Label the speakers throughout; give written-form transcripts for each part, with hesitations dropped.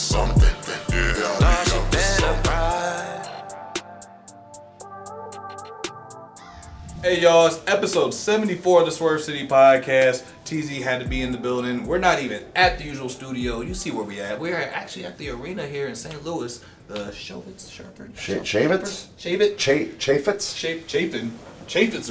Speaker 1: something. Yeah, she been a bride.
Speaker 2: Hey y'all, it's episode 74 of the Swerve City Podcast. TZ had to be in the building. We're not even at the usual studio. You see where we at. We're actually at the arena here in St. Louis. The Chaffetz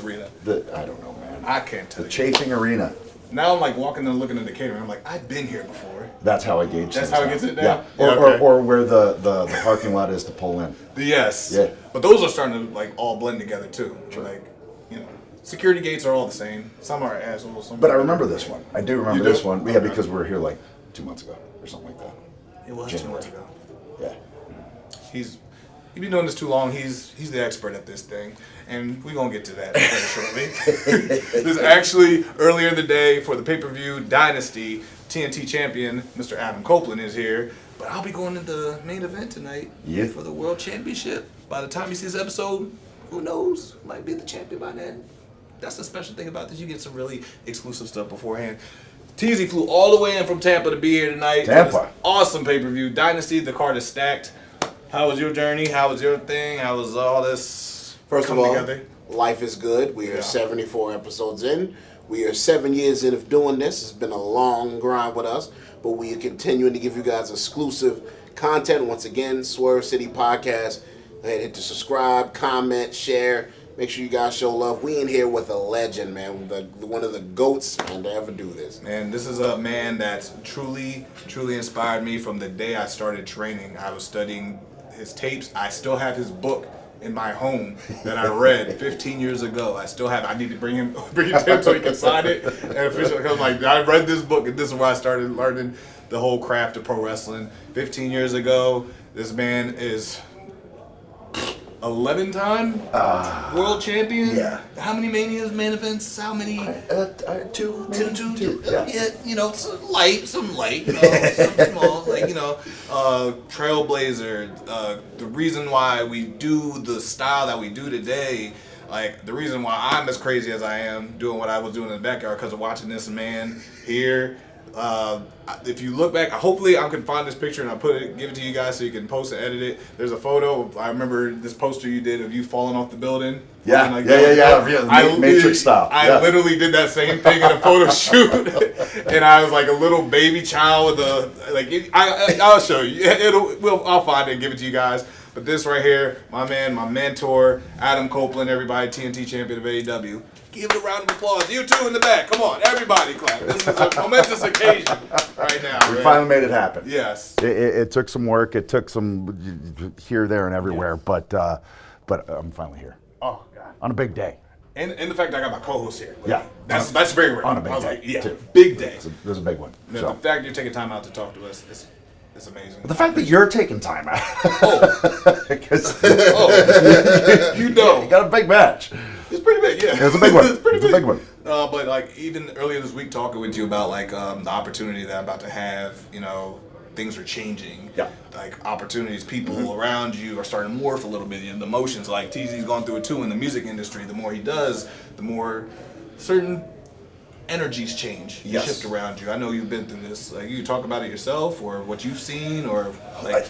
Speaker 2: Arena.
Speaker 3: I don't know, man.
Speaker 2: I can't tell
Speaker 3: The
Speaker 2: you.
Speaker 3: Chafing Arena.
Speaker 2: Now I'm like walking and looking at the catering. I'm like, I've been here before.
Speaker 3: That's how I gauge.
Speaker 2: That's how it gets it down?
Speaker 3: Yeah.
Speaker 2: Yeah, okay.
Speaker 3: Or where the parking lot is to pull in.
Speaker 2: Yes.
Speaker 3: Yeah.
Speaker 2: But those are starting to like all blend together too.
Speaker 3: Sure.
Speaker 2: Like, you know, security gates are all the same. Some are assholes. Some
Speaker 3: But I
Speaker 2: are
Speaker 3: remember this one. I do remember this one. Yeah, because we were here like 2 months ago or something like that.
Speaker 2: It was
Speaker 3: January.
Speaker 2: 2 months ago.
Speaker 3: Yeah.
Speaker 2: He's been doing this too long. He's the expert at this thing, and we're gonna get to that very shortly. This is actually earlier in the day for the pay-per-view Dynasty. TNT champion Mr. Adam Copeland is here, but I'll be going to the main event tonight for the World Championship. By the time you see this episode, who knows? Might be the champion by then. That's the special thing about this. You get some really exclusive stuff beforehand. TZ flew all the way in from Tampa to be here tonight.
Speaker 3: Tampa.
Speaker 2: For this awesome pay-per-view Dynasty. The card is stacked. How was your journey? How was your thing? How was all this?
Speaker 4: First of all,
Speaker 2: together?
Speaker 4: life is good. We are 74 episodes in. We are 7 years in of doing this. It's been a long grind with us, but we are continuing to give you guys exclusive content. Once again, Swerve City Podcast. Go ahead, hit the subscribe, comment, share. Make sure you guys show love. We in here with a legend, man. One of the GOATs, man, to ever do this.
Speaker 2: Man, this is a man that's truly inspired me from the day I started training. I was studying his tapes. I still have his book in my home that I read 15 years ago. I still have. I need to bring it to him so he can sign it and officially. Because like I read this book and this is where I started learning the whole craft of pro wrestling. 15 years ago, this man is 11-time world champion.
Speaker 3: Yeah.
Speaker 2: How many Manias, main events? How many?
Speaker 3: Two.
Speaker 2: Yeah, you know, some light, some small, like, you know, trailblazer. The reason why we do the style that we do today, like the reason why I'm as crazy as I am doing what I was doing in the backyard because of watching this man here. If you look back, hopefully I can find this picture and give it to you guys so you can post and edit it. There's a photo. I remember this poster you did of you falling off the building.
Speaker 3: Yeah,
Speaker 2: Like
Speaker 3: Matrix style.
Speaker 2: I literally did that same thing in a photo shoot, and I was like a little baby child with I'll show you. I'll find it and give it to you guys. But this right here, my man, my mentor, Adam Copeland, everybody, TNT champion of AEW. Give it a round of applause. You two in the back. Come on, everybody clap. This is a momentous occasion right now.
Speaker 3: We finally made it happen.
Speaker 2: Yes.
Speaker 3: It took some work. It took some here, there, and everywhere. Yes. But I'm finally here.
Speaker 2: Oh God.
Speaker 3: On a big day.
Speaker 2: And the fact that I got my co-host here.
Speaker 3: Yeah.
Speaker 2: That's very rare.
Speaker 3: On a big day.
Speaker 2: Too. Big day.
Speaker 3: It was a big one.
Speaker 2: The fact you're taking time out to talk to us is amazing.
Speaker 3: The fact that you're taking time out.
Speaker 2: You know.
Speaker 3: You got a big match.
Speaker 2: It's pretty big, yeah.
Speaker 3: It's a big one.
Speaker 2: It's pretty big.
Speaker 3: A big one.
Speaker 2: But like even earlier this week, talking with you about like the opportunity that I'm about to have, you know, things are changing.
Speaker 3: Yeah.
Speaker 2: Like opportunities, people around you are starting to morph a little bit. You know, the emotions, like TZ's gone through it too in the music industry. The more he does, the more certain energies change, shift around you. I know you've been through this. Like, you talk about it yourself, or what you've seen, or like.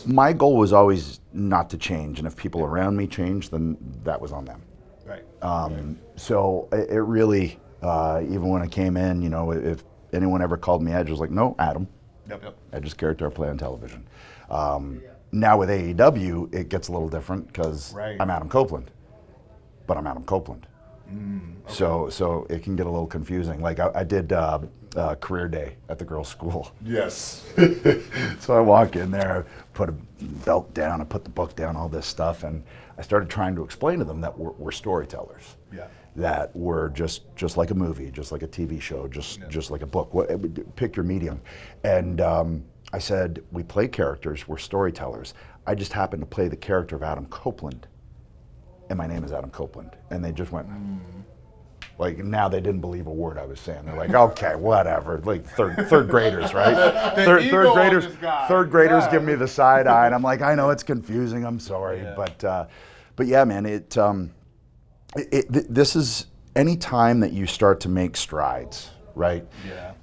Speaker 3: My goal was always not to change, and if people around me changed, then that was on them.
Speaker 2: Right.
Speaker 3: So it really, even when I came in, you know, if anyone ever called me Edge, I was like, no, Adam.
Speaker 2: Yep.
Speaker 3: Edge's character I play on television. Now with AEW, it gets a little different because I'm Adam Copeland, but I'm Adam Copeland. Okay. So it can get a little confusing. Like I did career day at the girls' school.
Speaker 2: Yes.
Speaker 3: So I walk in there, put a belt down, I put the book down, all this stuff, and I started trying to explain to them that we're storytellers.
Speaker 2: Yeah.
Speaker 3: That we're just like a movie, just like a TV show, just like a book. Pick your medium. And I said, we play characters, we're storytellers. I just happen to play the character of Adam Copeland, and my name is Adam Copeland. And they just went, like, now they didn't believe a word I was saying. They're like, okay, whatever. Like third graders, right? Third graders give me the side eye, and I'm like, I know it's confusing. I'm sorry, but yeah, man, this is any time that you start to make strides, right?
Speaker 2: Yeah.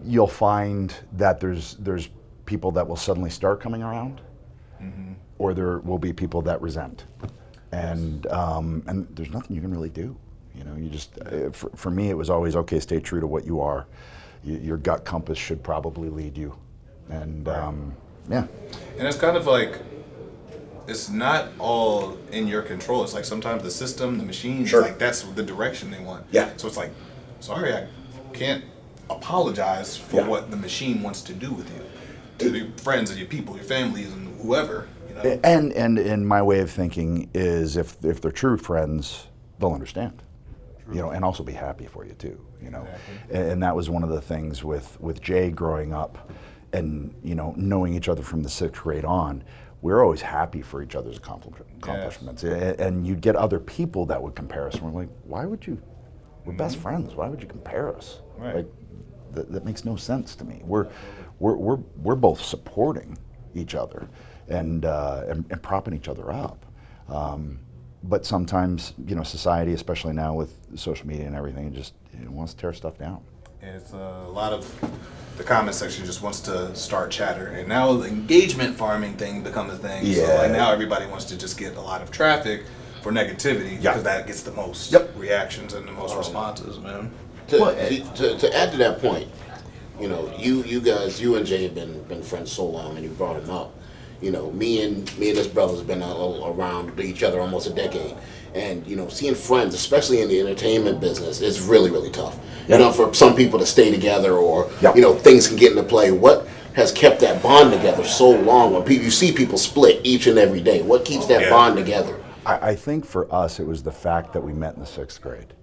Speaker 3: You'll find that there's people that will suddenly start coming around, or there will be people that resent, and there's nothing you can really do. You know, you just for me it was always okay. Stay true to what you are. Your gut compass should probably lead you, and yeah.
Speaker 2: And it's kind of like, it's not all in your control. It's like sometimes the system, the machines, like that's the direction they want.
Speaker 3: Yeah.
Speaker 2: So it's like, sorry, I can't apologize for what the machine wants to do with you, to your friends and your people, your families, and whoever. You know.
Speaker 3: And in my way of thinking is if they're true friends, they'll understand. You know, and also be happy for you too. You know, and that was one of the things with Jay growing up, and you know, knowing each other from the 6th grade on. We're always happy for each other's accomplishments, and you'd get other people that would compare us. And we're like, why would you? We're best friends. Why would you compare us?
Speaker 2: Right.
Speaker 3: Like, that makes no sense to me. We're both supporting each other and propping each other up. But sometimes, you know, society, especially now with social media and everything, it just wants to tear stuff down.
Speaker 2: And it's a lot of the comment section just wants to start chatter, and now the engagement farming thing becomes a thing.
Speaker 3: Yeah.
Speaker 2: So like now everybody wants to just get a lot of traffic for negativity because that gets the most reactions and the most responses, man.
Speaker 4: To add to that point, you know, you guys, you and Jay have been friends so long, and you brought him up. You know, me and his brothers have been around each other almost a decade, and you know, seeing friends, especially in the entertainment business, is really, really tough. You know, for some people to stay together, or you know, things can get into play. What has kept that bond together so long? When you see people split each and every day, what keeps that bond together?
Speaker 3: I think for us, it was the fact that we met in the 6th grade.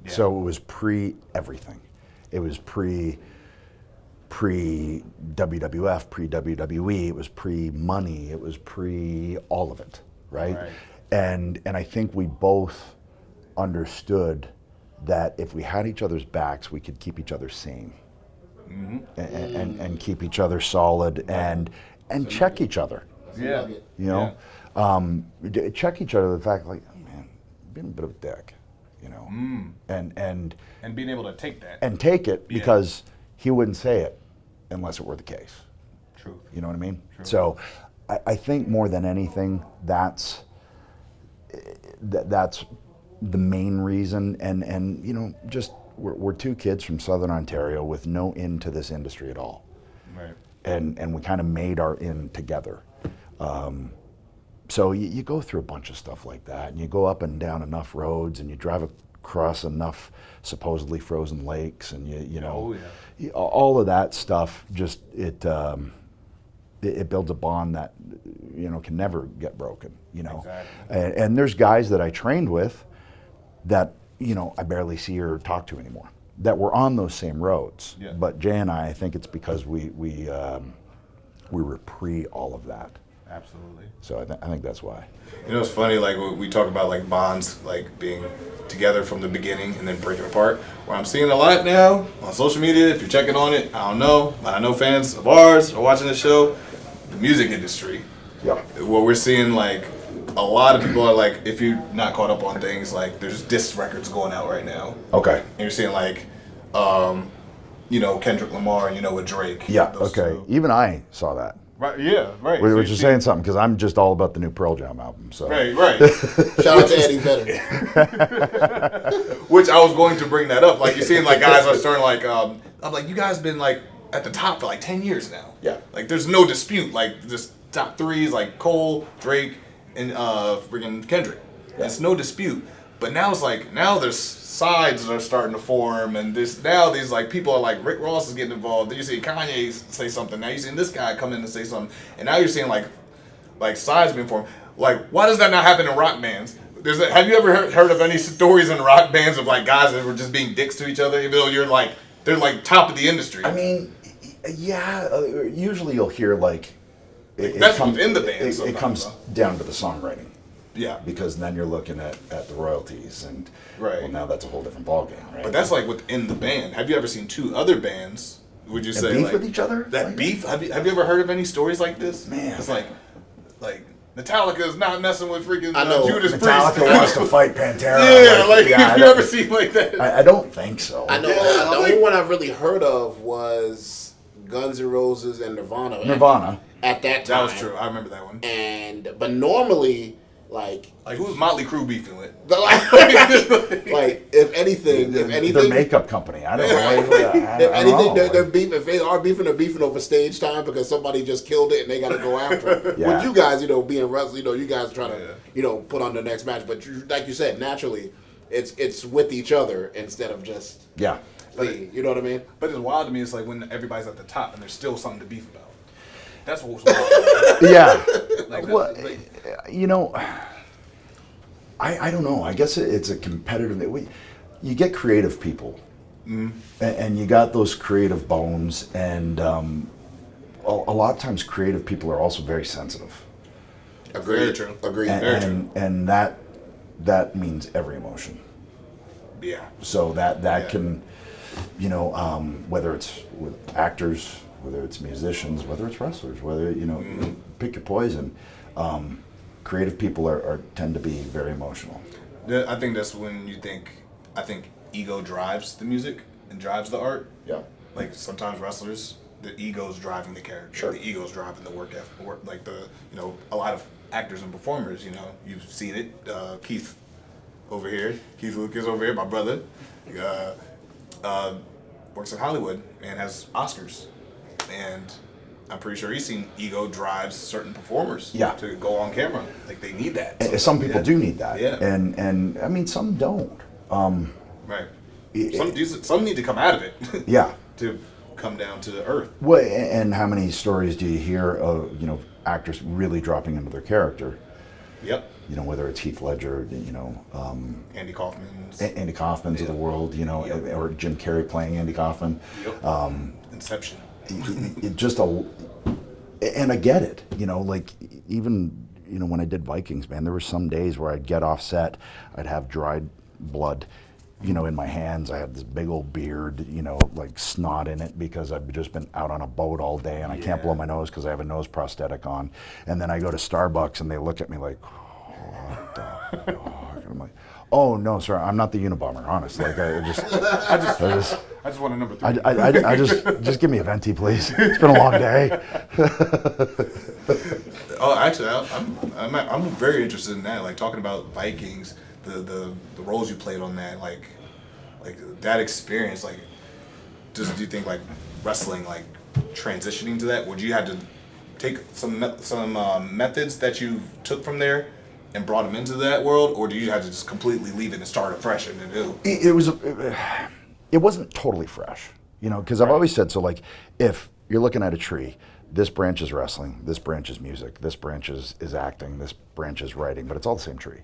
Speaker 3: Yeah. So it was pre-everything. It was pre-WWF, pre-WWE, it was pre-money, it was pre-all of it, right? And I think we both understood that if we had each other's backs, we could keep each other sane. And keep each other solid and check each other.
Speaker 2: Yeah.
Speaker 3: You know? Check each other, the fact like, oh, man, you've been a bit of a dick, you know? And
Speaker 2: being able to take that.
Speaker 3: And take it because he wouldn't say it unless it were the case.
Speaker 2: True.
Speaker 3: You know what I mean?
Speaker 2: True.
Speaker 3: So I think more than anything, that's the main reason. And you know, just we're 2 kids from Southern Ontario with no into this industry at all.
Speaker 2: Right.
Speaker 3: And we kind of made our in together. So you go through a bunch of stuff like that, and you go up and down enough roads, and you drive across enough supposedly frozen lakes, and you know, all of that stuff. Just it builds a bond that you know can never get broken. You know, and there's guys that I trained with that you know I barely see or talk to anymore that were on those same roads. Yeah. But Jay and I think it's because we were pre all of that.
Speaker 2: Absolutely.
Speaker 3: So I think that's why.
Speaker 2: You know, it's funny, like we talk about like bonds, like being together from the beginning and then breaking apart. Where I'm seeing a lot now on social media, if you're checking on it, I don't know, but I know fans of ours are watching the show, the music industry.
Speaker 3: Yeah.
Speaker 2: What we're seeing, like a lot of people are like, if you're not caught up on things, like there's diss records going out right now.
Speaker 3: Okay.
Speaker 2: And you're seeing like, you know, Kendrick Lamar, and you know, with Drake.
Speaker 3: Yeah. Okay. Two. Even I saw that.
Speaker 2: Right. Yeah. Right.
Speaker 3: Which is saying something because I'm just all about the new Pearl Jam album. So.
Speaker 2: Right. Right.
Speaker 4: Shout out to Eddie Vedder.
Speaker 2: Which I was going to bring that up. Like you're seeing like guys are starting like I'm like you guys been like at the top for like 10 years now.
Speaker 3: Yeah.
Speaker 2: Like there's no dispute. Like this top 3 is like Cole, Drake, and freaking Kendrick. Yeah. It's no dispute. But now it's like there's sides that are starting to form, and these like people are like Rick Ross is getting involved. Then you see Kanye say something. Now you're seeing this guy come in and say something, and now you're seeing like sides being formed. Like why does that not happen in rock bands? Have you ever heard of any stories in rock bands of like guys that were just being dicks to each other, even though they're like top of the industry?
Speaker 3: I mean, yeah. Usually you'll hear like
Speaker 2: that's comes in the band.
Speaker 3: It comes down to the songwriting.
Speaker 2: Yeah.
Speaker 3: Because then you're looking at the royalties, and well, now that's a whole different ballgame, right?
Speaker 2: But that's like within the band. Have you ever seen 2 other bands? Would you say
Speaker 3: beef
Speaker 2: like,
Speaker 3: with each other?
Speaker 2: That like beef? Have you ever heard of any stories like this? Man, it's like Metallica is not messing with freaking Judas Priest.
Speaker 3: Metallica wants to fight Pantera.
Speaker 2: Yeah, have you ever seen like that?
Speaker 3: I don't think so.
Speaker 4: I know. The only one I've really heard of was Guns N' Roses and Nirvana.
Speaker 3: Nirvana.
Speaker 4: At that time.
Speaker 2: That was true. I remember that one.
Speaker 4: But normally, like
Speaker 2: who's Motley Crue beefing with?
Speaker 4: Like if anything,
Speaker 3: their makeup company. I don't know.
Speaker 4: If anything, they're beefing. If they are beefing, they're beefing over stage time because somebody just killed it and they got to go after it.
Speaker 3: Yeah.
Speaker 4: With you guys, being wrestling, you guys trying to, put on the next match. But like you said, naturally, it's with each other instead of just you know what I mean?
Speaker 2: But it's wild to me. It's like when everybody's at the top and there's still something to beef about. That's what's wild.
Speaker 3: Yeah.
Speaker 2: Well,
Speaker 3: I don't know. I guess it's a competitive. You get creative people, and you got those creative bones, and a lot of times creative people are also very sensitive.
Speaker 2: Very true.
Speaker 4: Agreed.
Speaker 3: And that means every emotion.
Speaker 2: Yeah.
Speaker 3: So that can, whether it's with actors, whether it's musicians, whether it's wrestlers, whether pick your poison. Creative people tend to be very emotional.
Speaker 2: I think that's when I think ego drives the music and drives the art.
Speaker 3: Yeah.
Speaker 2: Like sometimes wrestlers, the ego's driving the character.
Speaker 3: Sure.
Speaker 2: The ego's driving the work effort. Like a lot of actors and performers, you've seen it. Keith over here, Keith Lucas over here, my brother, works in Hollywood and has Oscars. And I'm pretty sure he's seen ego drives certain performers to go on camera. Like they need that.
Speaker 3: Some people do need that.
Speaker 2: Yeah.
Speaker 3: And I mean, some don't.
Speaker 2: Right. Some need to come out of it.
Speaker 3: Yeah.
Speaker 2: To come down to earth.
Speaker 3: Well, and how many stories do you hear of actors really dropping into their character?
Speaker 2: Yep.
Speaker 3: Whether it's Heath Ledger,
Speaker 2: Andy Kaufman's.
Speaker 3: Andy Kaufman's of the world, or Jim Carrey playing Andy Kaufman.
Speaker 2: Yep. Inception.
Speaker 3: And I get it, like even when I did Vikings, man, there were some days where I'd get off set, I'd have dried blood, in my hands. I had this big old beard, like snot in it because I've just been out on a boat all day and I can't blow my nose because I have a nose prosthetic on. And then I go to Starbucks and they look at me like, what the fuck? And I'm like, oh no, sir, I'm not the Unabomber, honestly. Like I
Speaker 2: just want a number 3.
Speaker 3: I just give me a venti, please. It's been a long day.
Speaker 2: Oh, actually, I'm very interested in that. Like talking about Vikings, the roles you played on that, like that experience. Like, do you think like wrestling, like transitioning to that? Would you have to take some methods that you took from there and brought them into that world, or do you have to just completely leave it and start afresh and anew?
Speaker 3: It wasn't totally fresh, because I've always said, so like, if you're looking at a tree, this branch is wrestling, this branch is music, this branch is acting, this branch is writing, but it's all the same tree.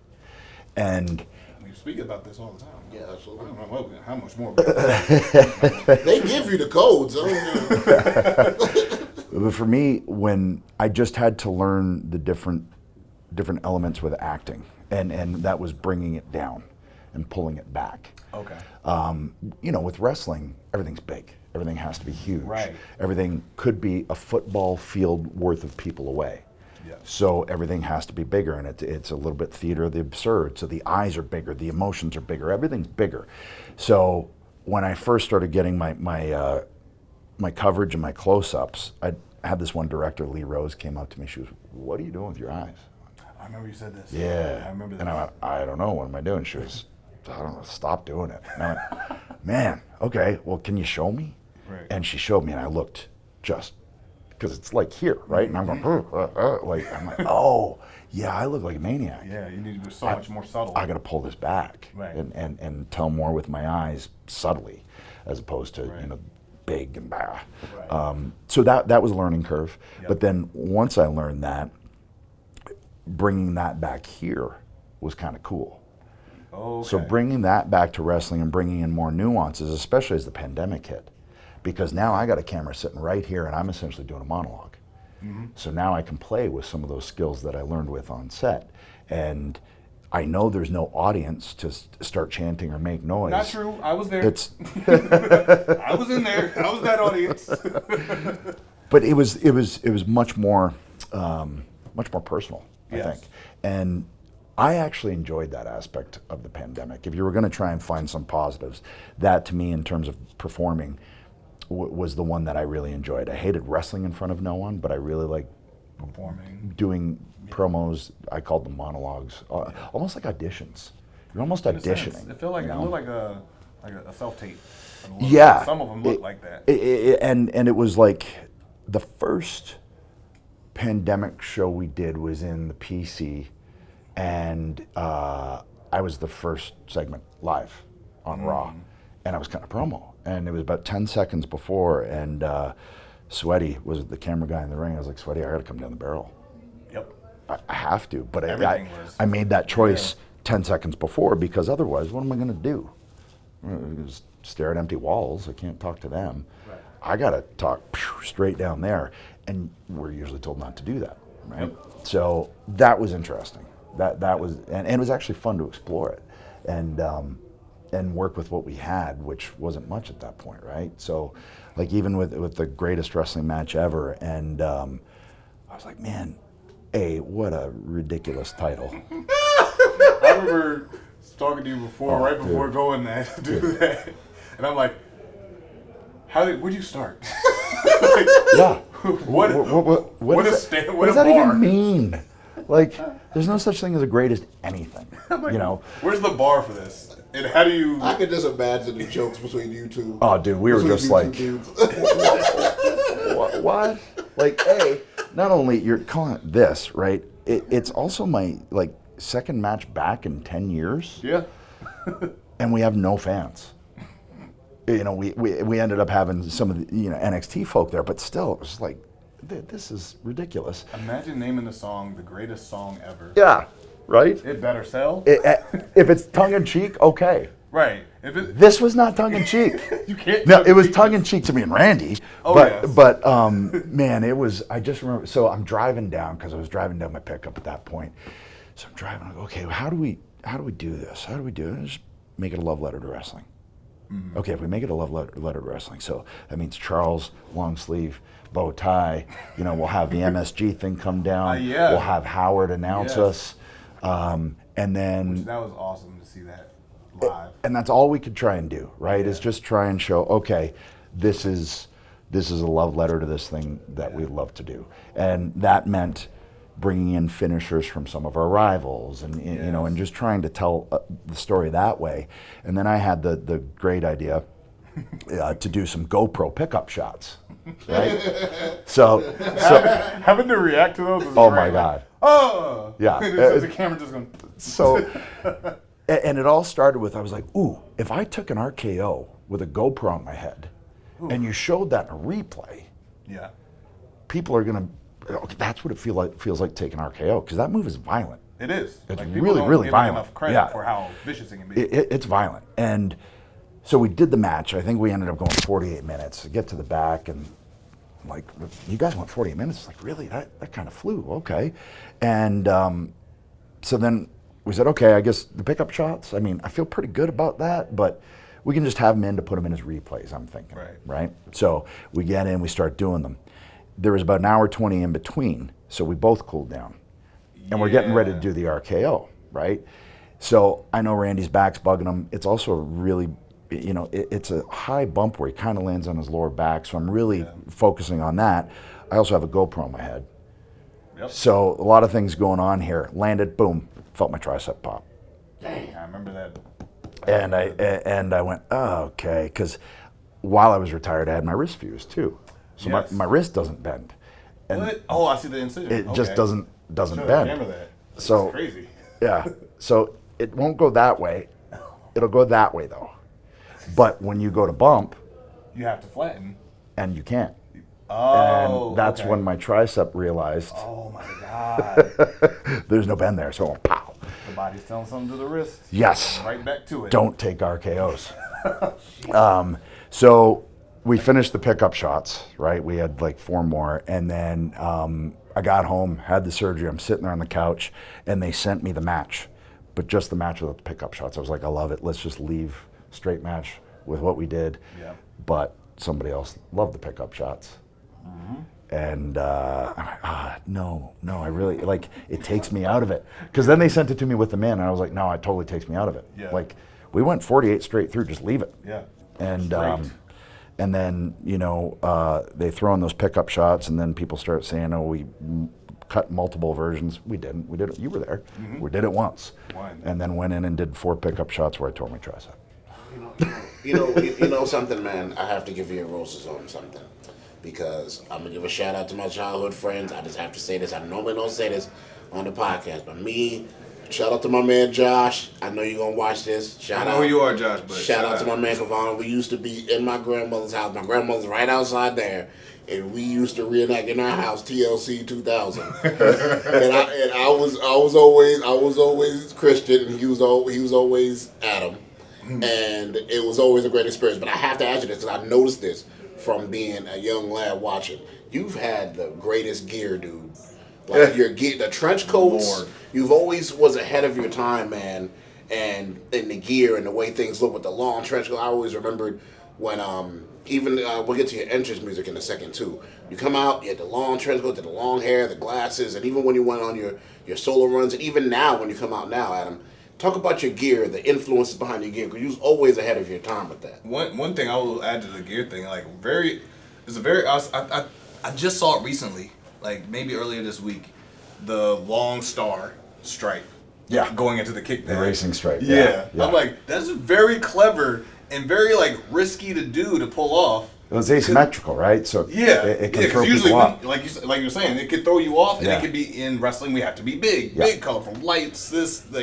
Speaker 3: And
Speaker 2: we speak about this all the time.
Speaker 4: Yeah, absolutely.
Speaker 2: I don't know how much more.
Speaker 4: They give you the codes.
Speaker 3: But for me, when I just had to learn the different elements with acting, and that was bringing it down and pulling it back.
Speaker 2: Okay.
Speaker 3: With wrestling, everything's big. Everything has to be huge.
Speaker 2: Right.
Speaker 3: Everything could be a football field worth of people away.
Speaker 2: Yeah.
Speaker 3: So everything has to be bigger, and it's a little bit theater of the absurd. So the eyes are bigger, the emotions are bigger, everything's bigger. So when I first started getting my coverage and my close-ups, I had this one director, Lee Rose, came up to me. She was, "What are you doing with your eyes?"
Speaker 2: I remember you said this.
Speaker 3: Yeah.
Speaker 2: I remember that.
Speaker 3: And I went, "I don't know. What am I doing?" She was, "I don't know. Stop doing it." And I went, "Man, okay. Well, can you show me?"
Speaker 2: Right.
Speaker 3: And she showed me, and I looked just because it's like here, right? And I'm going, I'm like, oh, yeah, I look like a maniac.
Speaker 2: Yeah, you need to be so much more subtle.
Speaker 3: I got to pull this back,
Speaker 2: right,
Speaker 3: and tell more with my eyes subtly, as opposed to big and bah.
Speaker 2: Right.
Speaker 3: So that was a learning curve.
Speaker 2: Yep.
Speaker 3: But then once I learned that, bringing that back here was kind of cool.
Speaker 2: Okay.
Speaker 3: So bringing that back to wrestling and bringing in more nuances, especially as the pandemic hit, because now I got a camera sitting right here and I'm essentially doing a monologue. Mm-hmm. So now I can play with some of those skills that I learned with on set. And I know there's no audience to start chanting or make noise.
Speaker 2: Not true. I was there.
Speaker 3: I
Speaker 2: was in there. I was that audience.
Speaker 3: But it was much more personal, I think. And I actually enjoyed that aspect of the pandemic. If you were going to try and find some positives, that to me in terms of performing, was the one that I really enjoyed. I hated wrestling in front of no one, but I really liked
Speaker 2: Performing.
Speaker 3: doing promos. I called them monologues, almost like auditions. You're almost
Speaker 2: In a sense.
Speaker 3: auditioning.
Speaker 2: It felt like
Speaker 3: you
Speaker 2: it
Speaker 3: know?
Speaker 2: looked like a self-tape.
Speaker 3: Yeah.
Speaker 2: Some of them look like that.
Speaker 3: And it was like the first pandemic show we did was in the PC, and I was the first segment live on Raw, and I was cutting a promo, and it was about 10 seconds before, and Sweaty was the camera guy in the ring. I was like, Sweaty, I gotta come down the barrel.
Speaker 2: Yep.
Speaker 3: I have to, but
Speaker 2: I
Speaker 3: made that choice 10 seconds before, because otherwise, what am I gonna do? Just stare at empty walls. I can't talk to them.
Speaker 2: Right.
Speaker 3: I gotta talk straight down there, and we're usually told not to do that, right?
Speaker 2: Yep.
Speaker 3: So that was interesting. That was, and it was actually fun to explore it, and work with what we had, which wasn't much at that point, right? So, like even with the greatest wrestling match ever, and I was like, man, what a ridiculous title.
Speaker 2: I remember talking to you before, before
Speaker 3: dude.
Speaker 2: going there to do that, and I'm like, where'd you start?
Speaker 3: Yeah.
Speaker 2: What
Speaker 3: does that even mean? Like, there's no such thing as a greatest anything,
Speaker 2: Like,
Speaker 3: you know?
Speaker 2: Where's the bar for this? And how do you?
Speaker 4: I could just imagine the jokes between you two.
Speaker 3: Oh, dude, we were
Speaker 4: Between
Speaker 3: just
Speaker 4: you
Speaker 3: like,
Speaker 4: two dudes.
Speaker 3: what? Like, not only you're calling it this, right? It's also my, like, second match back in 10 years.
Speaker 2: Yeah.
Speaker 3: And we have no fans. You know, we ended up having some of the, NXT folk there, but still, it was like, this is ridiculous.
Speaker 2: Imagine naming the song the greatest song ever.
Speaker 3: Yeah, right?
Speaker 2: It better sell.
Speaker 3: If it's tongue-in-cheek, okay.
Speaker 2: Right. If it,
Speaker 3: This was not tongue-in-cheek.
Speaker 2: you can't.
Speaker 3: No, it was tongue-in-cheek to me and Randy.
Speaker 2: Oh,
Speaker 3: but,
Speaker 2: yes.
Speaker 3: but man, it was, I just remember, so I'm driving down, because I was driving down my pickup at that point. So I'm driving, I go, okay, how do we do this? How do we do it? Just make it a love letter to wrestling. Mm-hmm. Okay, if we make it a love letter to wrestling, so that means Charles, long sleeve, bow tie, we'll have the MSG thing come down.
Speaker 2: Yeah.
Speaker 3: We'll have Howard announce us. And then...
Speaker 2: That was awesome to see that live.
Speaker 3: And that's all we could try and do, right? Is just try and show, okay, this is a love letter to this thing that we love to do. And that meant bringing in finishers from some of our rivals, and and just trying to tell the story that way. And then I had the great idea to do some GoPro pickup shots, right? So
Speaker 2: having to react to those was
Speaker 3: oh
Speaker 2: great.
Speaker 3: my God.
Speaker 2: Oh
Speaker 3: Yeah.
Speaker 2: the camera just going.
Speaker 3: So, and it all started with, I was like, ooh, if I took an RKO with a GoPro on my head, and you showed that in a replay,
Speaker 2: Yeah.
Speaker 3: people are gonna, okay, that's what it feels like taking RKO, because that move is violent.
Speaker 2: It is.
Speaker 3: It's
Speaker 2: people
Speaker 3: really,
Speaker 2: don't
Speaker 3: really
Speaker 2: give
Speaker 3: violent.
Speaker 2: enough credit
Speaker 3: Yeah.
Speaker 2: for how vicious it can be.
Speaker 3: It's violent. And so we did the match. I think we ended up going 48 minutes. I get to the back, and I'm like, you guys went 48 minutes? It's like, really? That kind of flew. Okay. And so then we said, okay, I guess the pickup shots, I mean, I feel pretty good about that, but we can just have him in to put him in as replays, I'm thinking. Right? So we get in, we start doing them. There was about an hour 20 in between, so we both cooled down. And we're getting ready to do the RKO, right? So I know Randy's back's bugging him. It's also a really, it's a high bump where he kind of lands on his lower back, so I'm really focusing on that. I also have a GoPro on my head.
Speaker 2: Yep.
Speaker 3: So a lot of things going on here. Landed, boom, felt my tricep pop.
Speaker 2: Dang, I remember that.
Speaker 3: And I went, oh, okay, because while I was retired, I had my wrist fused too. So my wrist doesn't bend. And
Speaker 2: what? Oh, I see the incision.
Speaker 3: it just doesn't
Speaker 2: Show
Speaker 3: bend.
Speaker 2: the camera that.
Speaker 3: So
Speaker 2: It's crazy.
Speaker 3: Yeah. So it won't go that way. It'll go that way though. But when you go to bump,
Speaker 2: You have to flatten.
Speaker 3: and you can't.
Speaker 2: Oh.
Speaker 3: And that's
Speaker 2: okay.
Speaker 3: when my tricep realized
Speaker 2: Oh my God.
Speaker 3: there's no bend there. So pow.
Speaker 2: The body's telling something to the wrist.
Speaker 3: Yes.
Speaker 2: Right back to it.
Speaker 3: Don't take RKOs. So we finished the pickup shots, right? We had like 4 more. And then I got home, had the surgery. I'm sitting there on the couch, and they sent me the match, but just the match without the pickup shots. I was like, I love it. Let's just leave straight match with what we did.
Speaker 2: Yeah.
Speaker 3: But somebody else loved the pickup shots.
Speaker 2: Mm-hmm.
Speaker 3: And I'm like, no, I really, like, it takes me out of it. Because then they sent it to me with the man, and I was like, no, it totally takes me out of it.
Speaker 2: Yeah.
Speaker 3: Like, we went 48 straight through, just leave it.
Speaker 2: Yeah.
Speaker 3: And
Speaker 2: Straight.
Speaker 3: And then, they throw in those pickup shots, and then people start saying, "Oh, we cut multiple versions." We didn't. We did it. You were there. Mm-hmm. We did it once, and then went in and did 4 pickup shots where I tore my tricep.
Speaker 4: You know something, man. I have to give you a roses on something, because I'm gonna give a shout out to my childhood friends. I just have to say this. I normally don't say this on the podcast, but shout out to my man Josh. I know you're gonna watch this.
Speaker 2: I know who you are, Josh. But
Speaker 4: shout out to my man Kavana. We used to be in my grandmother's house. My grandmother's right outside there, and we used to reenact in our house TLC 2000. and I was always Christian, and he was always Adam, and it was always a great experience. But I have to ask you this, because I noticed this from being a young lad watching. You've had the greatest gear, dude. Like your gear, the trench coats. Lord. You've always was ahead of your time, man. And in the gear and the way things look with the long trench coat. I always remembered when we'll get to your entrance music in a second too. You come out, you had the long trench coat, the long hair, the glasses, and even when you went on your solo runs, and even now when you come out now, Adam, talk about your gear, the influences behind your gear, because you was always ahead of your time with that.
Speaker 2: One thing I will add to the gear thing, I just saw it recently. Like maybe earlier this week, the long star stripe.
Speaker 3: Yeah.
Speaker 2: Going into the kick pad.
Speaker 3: The racing stripe.
Speaker 2: Yeah. I'm like, that's very clever and very risky to pull off.
Speaker 3: It was asymmetrical, right? So it can throw
Speaker 2: usually
Speaker 3: people off.
Speaker 2: like you're saying, it could throw you off, and it could be in wrestling. We have to be big, colorful lights,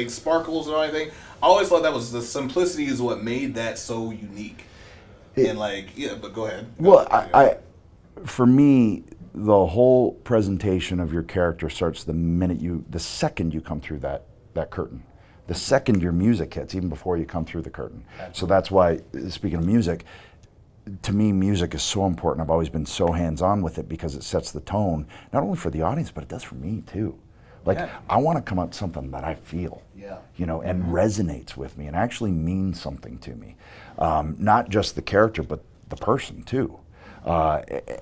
Speaker 2: sparkles and everything. I always thought that was the simplicity is what made that so unique. But go ahead.
Speaker 3: Well, for me, the whole presentation of your character starts the second you come through that curtain. The second your music hits, even before you come through the curtain. Absolutely. So that's why, speaking of music, to me, music is so important. I've always been so hands-on with it because it sets the tone, not only for the audience, but it does for me too. I want to come up with something that I feel, and resonates with me and actually means something to me. Not just the character, but the person too.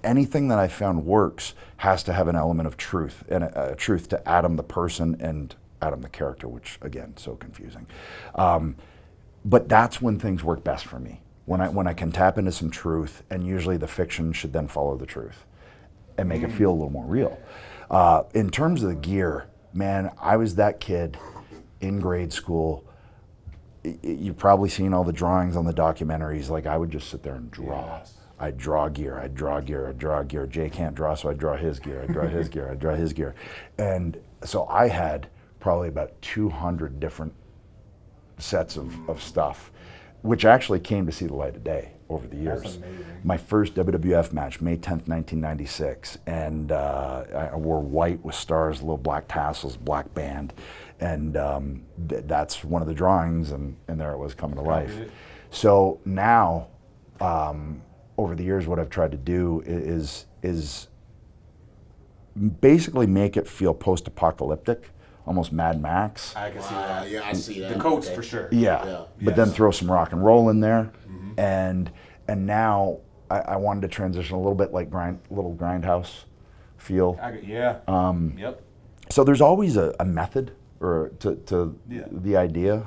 Speaker 3: Anything that I found works has to have an element of truth, and a truth to Adam the person and Adam the character, which again, so confusing. But that's when things work best for me. When I can tap into some truth, and usually the fiction should then follow the truth and make it feel a little more real. In terms of the gear, man, I was that kid in grade school. You've probably seen all the drawings on the documentaries. I would just sit there and draw. Yes. I'd draw gear. Jay can't draw, so I'd draw his gear. I'd draw his gear. And so I had probably about 200 different sets of stuff, which actually came to see the light of day over the years.
Speaker 2: That's amazing.
Speaker 3: My first WWF match, May 10th, 1996, and I wore white with stars, little black tassels, black band, and that's one of the drawings, and there it was coming to life. So now, over the years, what I've tried to do is basically make it feel post-apocalyptic, almost Mad Max.
Speaker 2: I can see that.
Speaker 4: Yeah, I see that.
Speaker 2: The coats for sure.
Speaker 3: Yeah. But then throw some rock and roll in there, and now I wanted to transition a little bit like little grindhouse feel.
Speaker 2: Yep.
Speaker 3: So there's always a method or to the idea.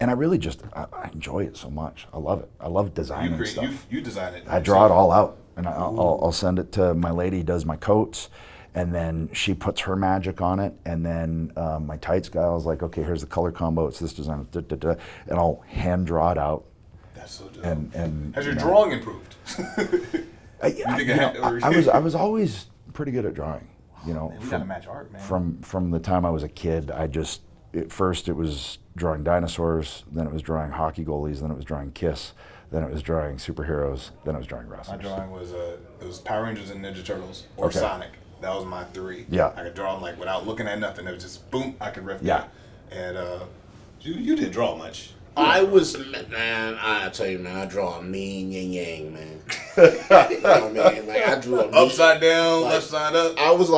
Speaker 3: And I really I enjoy it so much. I love it. I love designing stuff.
Speaker 2: You design it.
Speaker 3: I draw it all out, and I'll send it to my lady, does my coats, and then she puts her magic on it, and then my tights guy was like, okay, here's the color combo, it's this design, and I'll hand draw it out.
Speaker 2: That's so dope.
Speaker 3: And
Speaker 2: has your drawing improved?
Speaker 3: I was always pretty good at drawing.
Speaker 2: We gotta match art, man.
Speaker 3: From the time I was a kid, at first it was drawing dinosaurs, then it was drawing hockey goalies, then it was drawing Kiss, then it was drawing superheroes, then it was drawing wrestlers.
Speaker 2: My drawing was it was Power Rangers and Ninja Turtles or Sonic. That was my 3.
Speaker 3: Yeah.
Speaker 2: I could draw them without looking at nothing. It was just boom, I could riff.
Speaker 3: Yeah.
Speaker 2: And you didn't draw much.
Speaker 4: I tell you, man, I draw a mean yin yang, man. You know what I mean? I drew a mean,
Speaker 2: upside down, left side up.
Speaker 4: I was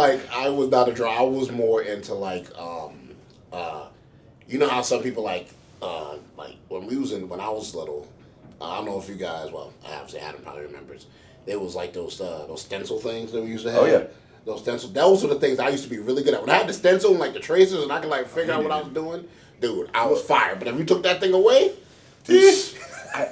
Speaker 4: not a draw. I was more into you know how some people when I was little, I don't know if you guys, well, obviously Adam probably remembers. There was those stencil things that we used to have.
Speaker 3: Oh yeah.
Speaker 4: Those stencils. Those were the things I used to be really good at. When I had the stencil and the tracers and I could figure out what I was doing, dude, I was fired. But if you took that thing away,
Speaker 2: I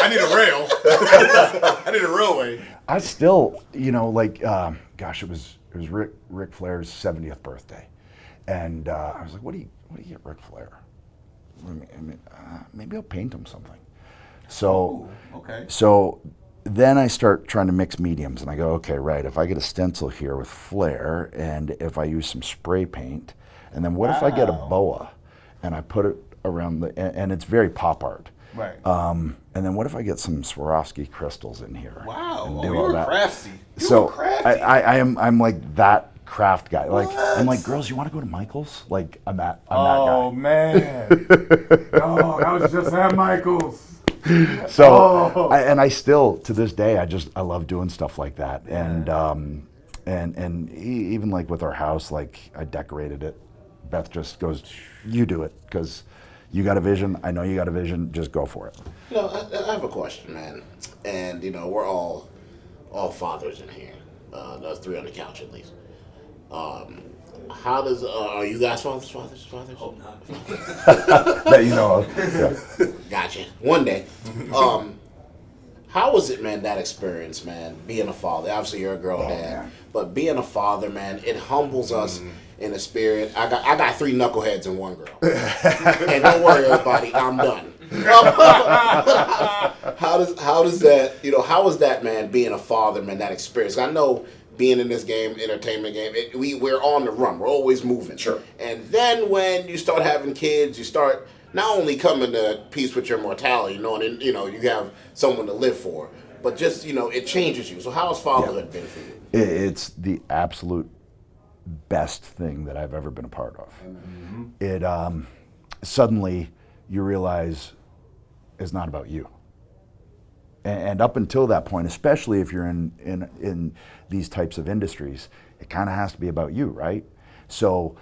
Speaker 2: need a rail. I did it a real way.
Speaker 3: I still, like, gosh, it was Ric Flair's 70th birthday, and I was like, what do you get Ric Flair? Maybe I'll paint him something. So,
Speaker 2: okay.
Speaker 3: So then I start trying to mix mediums, and I go, okay, right. If I get a stencil here with Flair, and if I use some spray paint, and then what if I get a boa, and I put it around and it's very pop art.
Speaker 2: Right.
Speaker 3: And then what if I get some Swarovski crystals in here?
Speaker 2: Wow.
Speaker 3: And
Speaker 2: Oh,
Speaker 3: do
Speaker 2: you
Speaker 3: all
Speaker 2: were
Speaker 3: that.
Speaker 2: crafty.
Speaker 3: So I'm like that craft guy. Like I'm like, girls, you want to go to Michael's? Like I'm that guy.
Speaker 2: Oh man. Oh, that was just at Michael's.
Speaker 3: So I still to this day I love doing stuff like that. And even like with our house, like I decorated it. Beth just goes, you do it because you got a vision. I know you got a vision. Just go for it.
Speaker 4: I have a question, man. And we're all fathers in here. There's 3 on the couch at least. How does are you guys fathers?
Speaker 2: Oh, not.
Speaker 3: That you know of. Yeah.
Speaker 4: Gotcha. One day. How was it, man, that experience, man, being a father? Obviously, you're a girl dad,
Speaker 3: man.
Speaker 4: but being a father, man, it humbles us in the spirit. I got 3 knuckleheads and 1 girl. And don't worry, everybody, I'm done. How does that, how is that, man, being a father, man, that experience? I know being in this game, entertainment game, we're on the run. We're always moving.
Speaker 3: Sure.
Speaker 4: And then when you start having kids, you start not only coming to peace with your mortality, and you have someone to live for, but just, it changes you. So how has fatherhood been for you?
Speaker 3: It's the absolute best thing that I've ever been a part of. Mm-hmm. It suddenly you realize it's not about you. And up until that point, especially if you're in these types of industries, it kind of has to be about you, right? So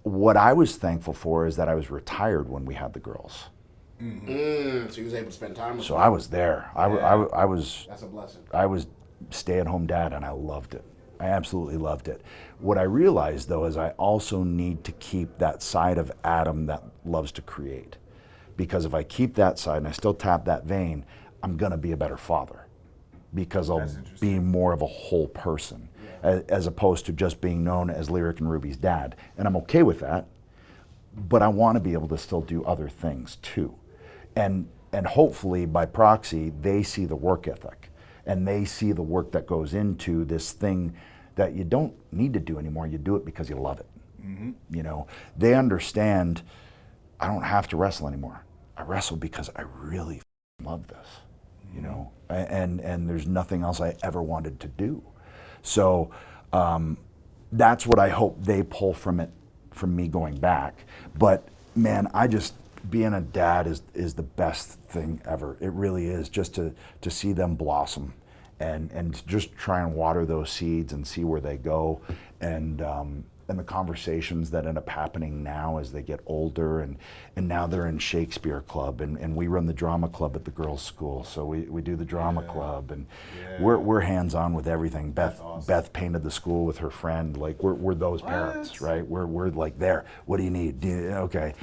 Speaker 3: what I was thankful for is that I was retired when we had the girls.
Speaker 4: Mm-hmm. So you was able to spend time with them.
Speaker 3: So I was there. I was.
Speaker 4: That's a blessing.
Speaker 3: I was stay-at-home dad, and I loved it. I absolutely loved it. What I realized, though, is I also need to keep that side of Adam that loves to create. Because if I keep that side and I still tap that vein, I'm going to be a better father. Because I'll be more of a whole person, as opposed to just being known as Lyric and Ruby's dad. And I'm okay with that, but I want to be able to still do other things too. And hopefully by proxy, they see the work ethic and they see the work that goes into this thing that you don't need to do anymore. You do it because you love it. Mm-hmm. They understand I don't have to wrestle anymore. I wrestle because I really love this, and there's nothing else I ever wanted to do. So that's what I hope they pull from me going back. But man, being a dad is the best thing ever. It really is, just to see them blossom and just try and water those seeds and see where they go. And the conversations that end up happening now as they get older, and now they're in Shakespeare Club, and we run the drama club at the girls' school, so we do the drama club, and we're hands-on with everything. Beth painted the school with her friend. Like we're those parents, right? We're like there. What do you need? Okay,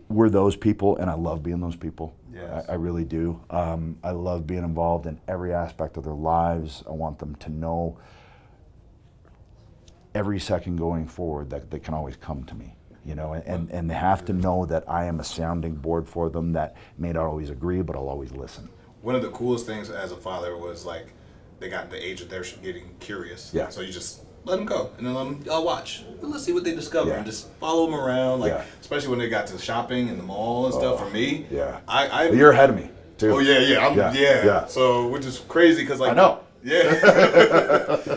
Speaker 3: we're those people, and I love being those people. Yes. I really do. I love being involved in every aspect of their lives. I want them to know every second going forward that they can always come to me, and they have to know that I am a sounding board for them, that may not always agree, but I'll always listen.
Speaker 2: One of the coolest things as a father was like they got the age that they're getting curious.
Speaker 3: Yeah.
Speaker 2: So you just let them go and then let them watch. And let's see what they discover
Speaker 3: Yeah.
Speaker 2: and just follow them around. Especially when they got to shopping and the mall and stuff. For me,
Speaker 3: You're ahead of me too.
Speaker 2: Oh yeah. So which is crazy because
Speaker 3: I know.
Speaker 2: Yeah,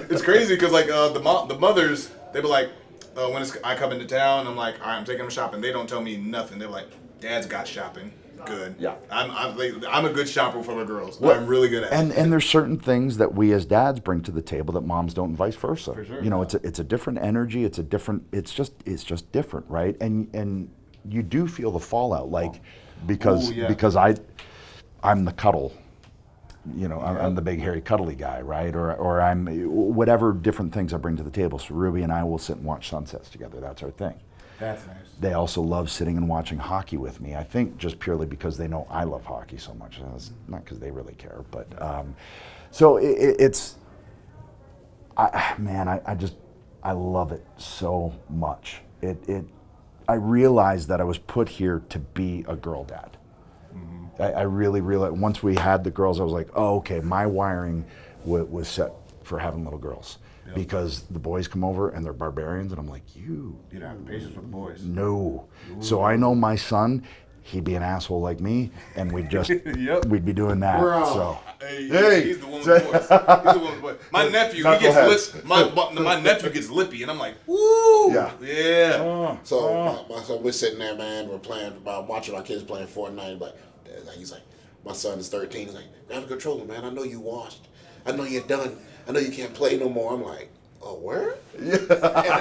Speaker 2: it's crazy because the mothers, they be like, when I come into town, I'm like, all right, I'm taking them shopping. They don't tell me nothing. They're like, Dad's got shopping. Good. Yeah. I'm a good shopper for the girls. Well, I'm really good at it.
Speaker 3: And there's certain things that we as dads bring to the table that moms don't, and vice versa.
Speaker 2: For sure.
Speaker 3: It's a different energy. It's just different, right? And you do feel the fallout, because I'm the cuddle. I'm the big, hairy, cuddly guy, right? Or I'm whatever different things I bring to the table. So Ruby and I will sit and watch sunsets together. That's our thing.
Speaker 2: That's nice.
Speaker 3: They also love sitting and watching hockey with me. I think just purely because they know I love hockey so much. It's not because they really care, but so it's. I love it so much. I realized that I was put here to be a girl dad. Mm-hmm. I really realized once we had the girls, I was like, oh, okay, my wiring was set for having little girls. Yep. Because the boys come over and they're barbarians, and I'm like, you
Speaker 2: don't have patience with the boys.
Speaker 3: No. Ooh. So I know my son, he'd be an asshole like me, and we'd just we'd be doing that.
Speaker 4: Bro.
Speaker 3: So
Speaker 2: hey, he's the one with the voice. He's the one with the voice. My nephew, he gets my nephew gets lippy, and I'm like, woo, yeah.
Speaker 4: So my son, we're sitting there, man. We're watching our kids playing Fortnite. But he's like, my son is 13. He's like, grab the controller, man. I know you washed. I know you're done. I know you can't play no more. I'm like, oh, where? Yeah.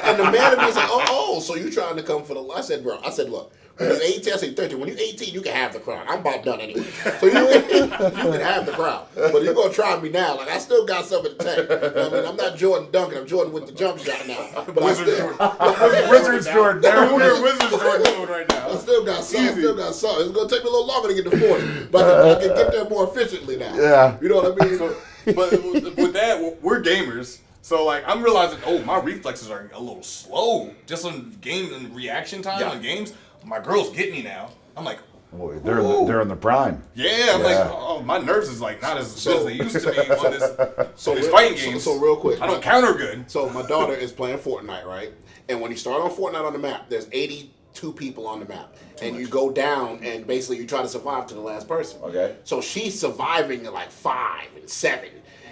Speaker 4: And the man in me is like, oh, so you trying to come for the? I said, look. When you're 18, I said 13. When you're 18, you can have the crown. I'm about done anyway. So you can have the crown. But you're going to try me now. Like, I still got something to take. I mean, I'm not Jordan Duncan. I'm Jordan with the jump shot now. But
Speaker 2: Wizards Jordan.
Speaker 4: We're
Speaker 2: Wizards Jordan right now.
Speaker 4: I still got some. It's going to take me a little longer to get to 40. But I can get there more efficiently now.
Speaker 3: Yeah.
Speaker 4: You know what I mean?
Speaker 2: But with that, we're gamers. So, like, I'm realizing, my reflexes are a little slow. Just on game and reaction time on games. My girls get me now. I'm like,
Speaker 3: boy, they're in the prime.
Speaker 2: Yeah, I'm like, my nerves is like not as good as they used to be on these fighting games.
Speaker 4: So real quick,
Speaker 2: I don't counter good.
Speaker 4: So my daughter is playing Fortnite, right? And when you start on Fortnite on the map, there's 82 people on the map, and you go down and basically you try to survive to the last person.
Speaker 3: Okay.
Speaker 4: So she's surviving at like 5 and 7,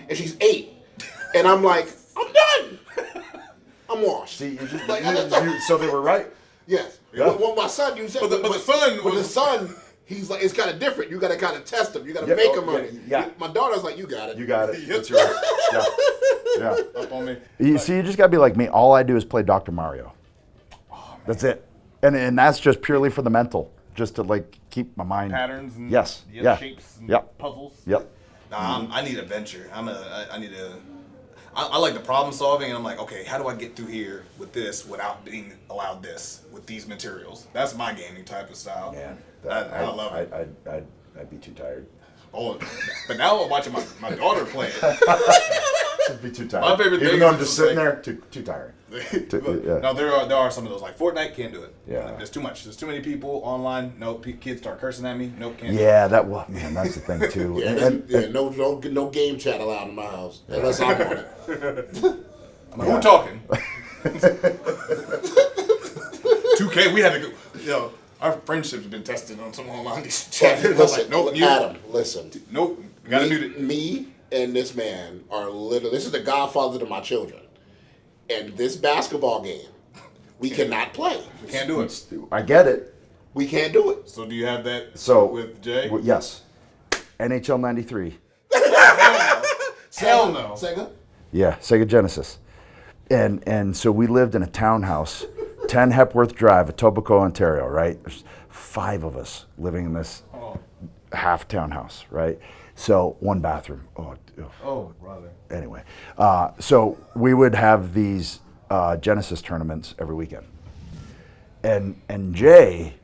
Speaker 4: and she's 8, and I'm like, I'm done. I'm washed.
Speaker 3: See, so they were right.
Speaker 4: Yes.
Speaker 2: Yeah.
Speaker 4: Well, my son, you said, but the son, he's like, it's kind of different. You got to kind of test him. You got to make him earn it.
Speaker 3: Yeah.
Speaker 4: My daughter's like, you got it.
Speaker 3: You got it. That's yours. Yeah.
Speaker 2: Up on me.
Speaker 3: You just got to be like me. All I do is play Dr. Mario. Oh, that's it. And that's just purely for the mental, just to like keep my mind.
Speaker 2: Patterns and
Speaker 3: shapes
Speaker 2: and puzzles.
Speaker 3: Yep.
Speaker 2: Nah, I need adventure. I like the problem solving, and I'm like, okay, how do I get through here with this without being allowed this with these materials? That's my gaming type of style.
Speaker 3: Man,
Speaker 2: I love it.
Speaker 3: I'd be too tired.
Speaker 2: Oh, but now I'm watching my daughter play it.
Speaker 3: I'd be too tired.
Speaker 2: My favorite thing.
Speaker 3: Even though I'm just sitting there, too tired.
Speaker 2: No, there are some of those like Fortnite can't do it.
Speaker 3: Yeah,
Speaker 2: there's too much. There's too many people online. No, kids start cursing at me. Nope, can't.
Speaker 3: Yeah, that's the thing too.
Speaker 4: No game chat allowed in my house unless I'm on it.
Speaker 2: I'm like, who talking? 2K, we had to go. Our friendship's been tested on some online chat.
Speaker 4: Listen, Adam, listen.
Speaker 2: Nope, gotta mute it.
Speaker 4: Me and this man are literally. This is the godfather to my children, and this basketball game, we cannot play.
Speaker 2: We can't do it.
Speaker 3: I get it.
Speaker 4: We can't do it.
Speaker 2: So do you have that?
Speaker 3: With
Speaker 2: Jay?
Speaker 3: Yes. NHL '93.
Speaker 2: Hell no.
Speaker 4: Sega.
Speaker 3: Yeah, Sega Genesis. And so we lived in a townhouse, 10 Hepworth Drive, Etobicoke, Ontario, right? There's 5 of us living in this half townhouse, right? So one bathroom.
Speaker 2: Oh, brother.
Speaker 3: Anyway, so we would have these Genesis tournaments every weekend. And Jay...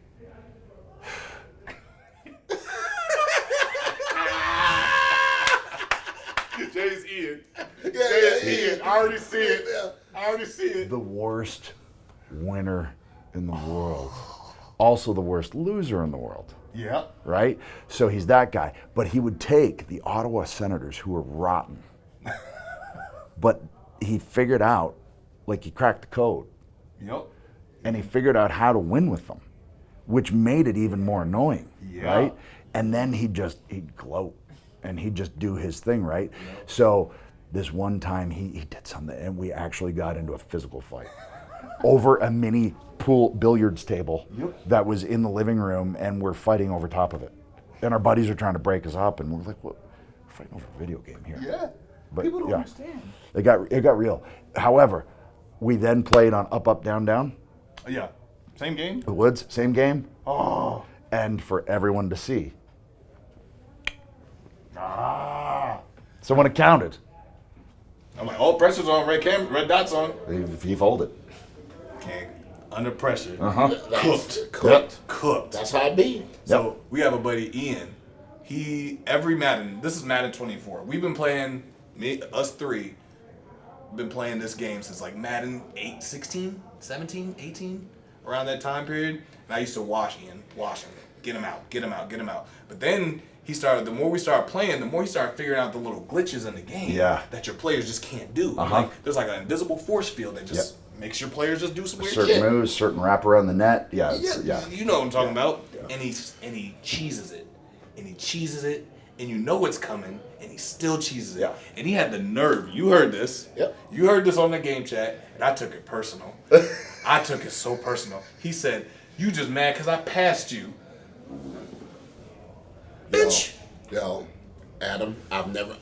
Speaker 2: Jay's Ian. Jay's Ian. I already see it. I already see it.
Speaker 3: The worst winner in the world. Also the worst loser in the world.
Speaker 2: Yeah.
Speaker 3: Right? So he's that guy. But he would take the Ottawa Senators, who were rotten. But he figured out, like he cracked the code.
Speaker 2: Yep.
Speaker 3: And he figured out how to win with them, which made it even more annoying. Yeah. Right? And then he'd gloat. And he'd just do his thing, right? Yep. So this one time he did something, and we actually got into a physical fight over a mini pool billiards table that was in the living room, and we're fighting over top of it. And our buddies are trying to break us up, and we're like, "What? We're fighting over a video game here."
Speaker 2: Yeah,
Speaker 3: but
Speaker 2: people don't understand.
Speaker 3: It got real. However, we then played on Up, Up, Down, Down.
Speaker 2: Yeah, same game.
Speaker 3: The Woods, same game.
Speaker 2: Oh,
Speaker 3: and for everyone to see. So when it counted,
Speaker 2: I'm like, pressure's on, red dots on.
Speaker 3: He folded.
Speaker 2: under pressure,
Speaker 4: Cooked.
Speaker 2: cooked.
Speaker 4: That's how it be.
Speaker 2: So we have a buddy, Ian. Every Madden, this is Madden 24. We've been playing, us three, been playing this game since like Madden 16, 17, 18, around that time period. And I used to wash Ian, get him out. But then the more we started playing, the more he started figuring out the little glitches in the game that your players just can't do. Like, there's like an invisible force field that just makes your players just do some weird
Speaker 3: certain
Speaker 2: shit.
Speaker 3: moves, certain wrap around the net. Yeah.
Speaker 2: You know what I'm talking about. Yeah. And he cheeses it. And you know it's coming, and he still cheeses it.
Speaker 3: Yeah.
Speaker 2: And he had the nerve. You heard this.
Speaker 4: Yep.
Speaker 2: You heard this on the game chat, and I took it personal. I took it so personal. He said, "You just mad because I passed you." Bitch.
Speaker 4: Yo, Adam,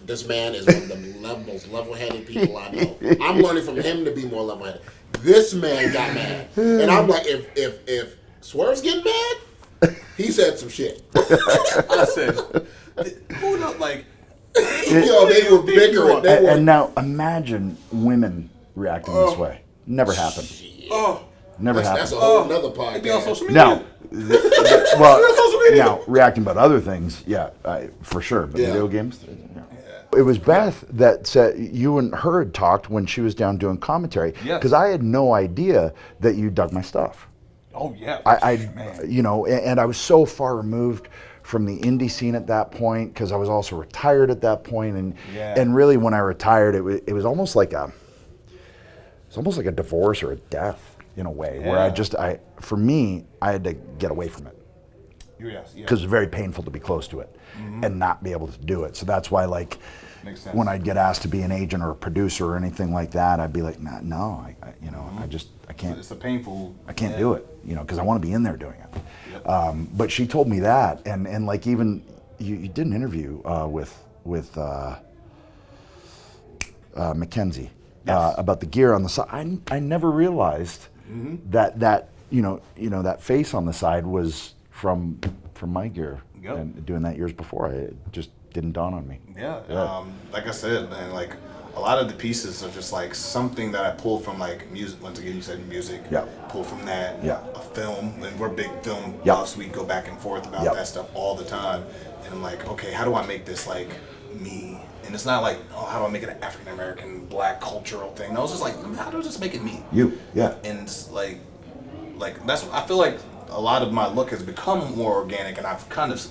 Speaker 4: this man is one of the most level-headed people I know. I'm learning from him to be more level-headed. This man got mad. And I'm like, if Swerve's getting mad, he said some shit.
Speaker 2: I said, who knows, like,
Speaker 4: yo, they were bickering.
Speaker 3: And now imagine women reacting this way. Never happened. Never happened.
Speaker 4: That's a whole nother podcast.
Speaker 2: It'd be on social media.
Speaker 3: Now reacting about other things, for sure. But video games, It was Beth that said you and her had talked when she was down doing commentary. Because I had no idea that you dug my stuff.
Speaker 2: Oh yeah.
Speaker 3: And I was so far removed from the indie scene at that point because I was also retired at that point, and really when I retired, it was almost like a divorce or a death in a way where for me I had to get away from it. Because it's very painful to be close to it and not be able to do it. So that's why, like, when I'd get asked to be an agent or a producer or anything like that, I'd be like, I can't.
Speaker 2: It's a painful.
Speaker 3: I can't do it, because I want to be in there doing it. Yep. But she told me that, and like even you did an interview with Mackenzie about the gear on the side. I never realized that that face on the side was from my gear, and doing that years before. It just didn't dawn on me.
Speaker 2: Like I said, man, like a lot of the pieces are just like something that I pulled from like music. Once again, you said music. Pull from that. A film, and we're big film buffs. We go back and forth about that stuff all the time. And I'm like, okay, how do I make this like me? And it's not like, how do I make it an African American Black cultural thing? No, it's just like, how do I just make it me? And it's like that's I feel like a lot of my look has become more organic, and